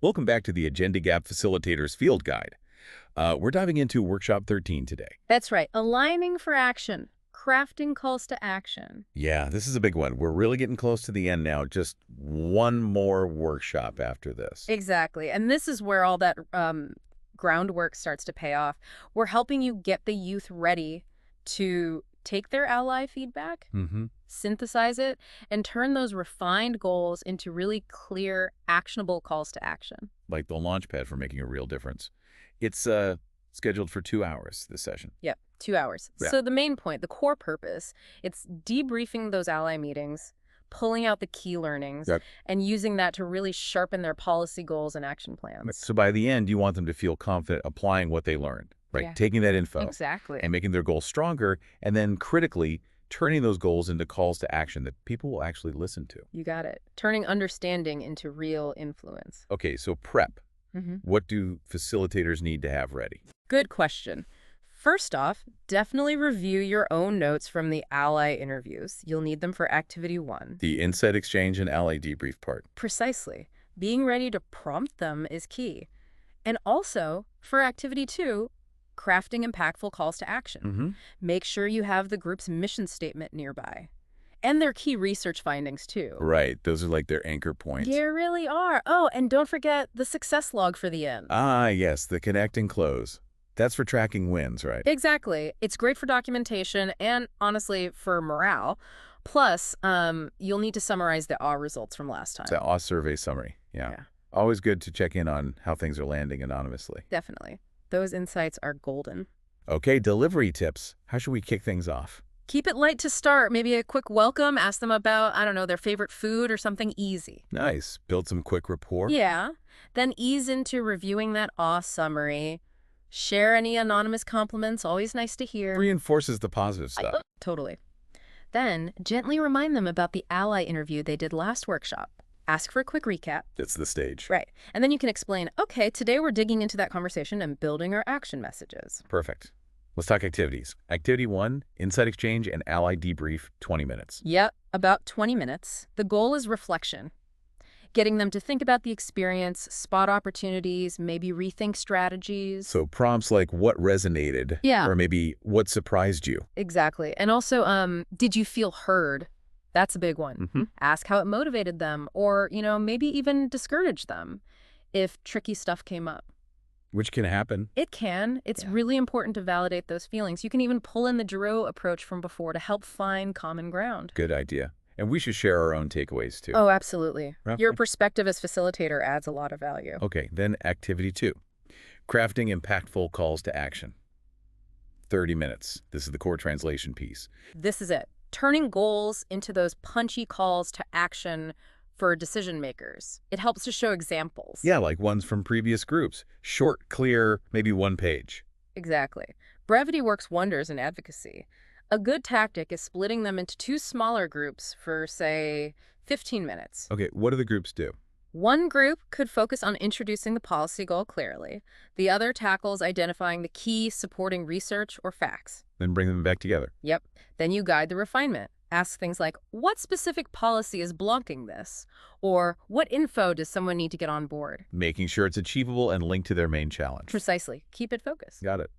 Welcome back to the Agenda Gap Facilitators Field Guide. We're diving into Workshop 13 today. That's right. Aligning for action. Crafting calls to action. Yeah, this is a big one. We're really getting close to the end now. Just one more workshop after this. Exactly. And this is where all that groundwork starts to pay off. We're helping you get the youth ready to take their ally feedback, synthesize it, and turn those refined goals into really clear, actionable calls to action. Like the launch pad for making a real difference. It's scheduled for 2 hours, this session. Yep, 2 hours. Yeah. So the main point, the core purpose, it's debriefing those ally meetings, pulling out the key learnings, Yep. and using that to really sharpen their policy goals and action plans. So by the end, you want them to feel confident applying what they learned, right? Yeah. Taking that info Exactly. and making their goals stronger, and then critically turning those goals into calls to action that people will actually listen to. You got it. Turning understanding into real influence. Okay, so prep. What do facilitators need to have ready? Good question. First off, definitely review your own notes from the ally interviews. You'll need them for Activity 1. The insight exchange and ally debrief part. Precisely. Being ready to prompt them is key. And also, for Activity 2, crafting impactful calls to action. Make sure you have the group's mission statement nearby. And their key research findings, too. Right, those are like their anchor points. They really are. Oh, and don't forget the success log for the end. Ah, yes, the connect and close. That's for tracking wins, right? Exactly. It's great for documentation and, honestly, for morale. Plus, you'll need to summarize the AW results from last time. It's an AW survey summary, yeah. Always good to check in on how things are landing anonymously. Definitely. Those insights are golden. Okay, delivery tips. How should we kick things off? Keep it light to start. Maybe a quick welcome. Ask them about, I don't know, their favorite food or something easy. Nice. Build some quick rapport. Yeah. Then ease into reviewing that AW summary. Share any anonymous compliments. Always nice to hear. Reinforces the positive stuff. Totally. Then gently remind them about the ally interview they did last workshop. Ask for a quick recap. It's the stage. Right. And then you can explain, okay, today we're digging into that conversation and building our action messages. Perfect. Let's talk activities. Activity 1, insight exchange and ally debrief, 20 minutes. Yep, about 20 minutes. The goal is reflection. Getting them to think about the experience, spot opportunities, maybe rethink strategies. So prompts like what resonated, Yeah. or maybe what surprised you. Exactly. And also, did you feel heard? That's a big one. Ask how it motivated them or, maybe even discouraged them if tricky stuff came up. Which can happen. It can. It's really important to validate those feelings. You can even pull in the Giroux approach from before to help find common ground. Good idea. And we should share our own takeaways too. Oh, absolutely. Right. Your perspective as facilitator adds a lot of value. Okay, then activity 2, crafting impactful calls to action. 30 minutes. This is the core translation piece. This is it. Turning goals into those punchy calls to action for decision makers. It helps to show examples. Yeah, like ones from previous groups. Short, clear, maybe one page. Exactly. Brevity works wonders in advocacy. A good tactic is splitting them into 2 smaller groups for, say, 15 minutes. Okay, what do the groups do? One group could focus on introducing the policy goal clearly. The other tackles identifying the key supporting research or facts. Then bring them back together. Yep. Then you guide the refinement. Ask things like, what specific policy is blocking this? Or what info does someone need to get on board? Making sure it's achievable and linked to their main challenge. Precisely. Keep it focused. Got it.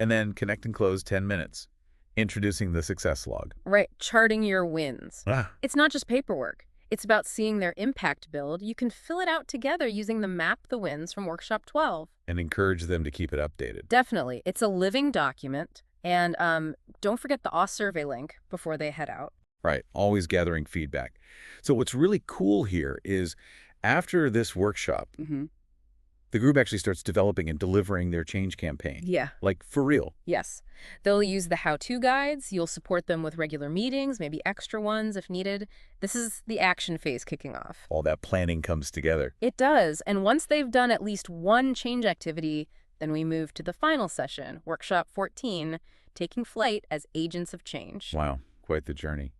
And then connect and close 10 minutes. Introducing the success log. Right. Charting your wins. It's not just paperwork. It's about seeing their impact build. You can fill it out together using the Map the Wins from Workshop 12. And encourage them to keep it updated. Definitely. It's a living document. And don't forget the AW survey link before they head out. Right. Always gathering feedback. So what's really cool here is after this workshop, the group actually starts developing and delivering their change campaign. Yeah. Like for real. Yes. They'll use the how-to guides. You'll support them with regular meetings, maybe extra ones if needed. This is the action phase kicking off. All that planning comes together. It does. And once they've done at least one change activity, then we move to the final session, Workshop 14, taking flight as agents of change. Wow. Quite the journey.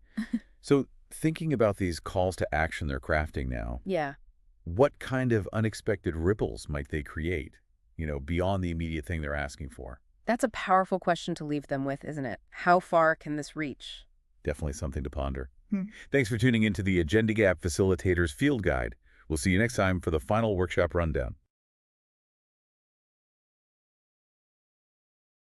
So thinking about these calls to action they're crafting now. Yeah. What kind of unexpected ripples might they create, beyond the immediate thing they're asking for? That's a powerful question to leave them with, isn't it? How far can this reach? Definitely something to ponder. Thanks for tuning into the Agenda Gap Facilitators Field Guide. We'll see you next time for the final workshop rundown.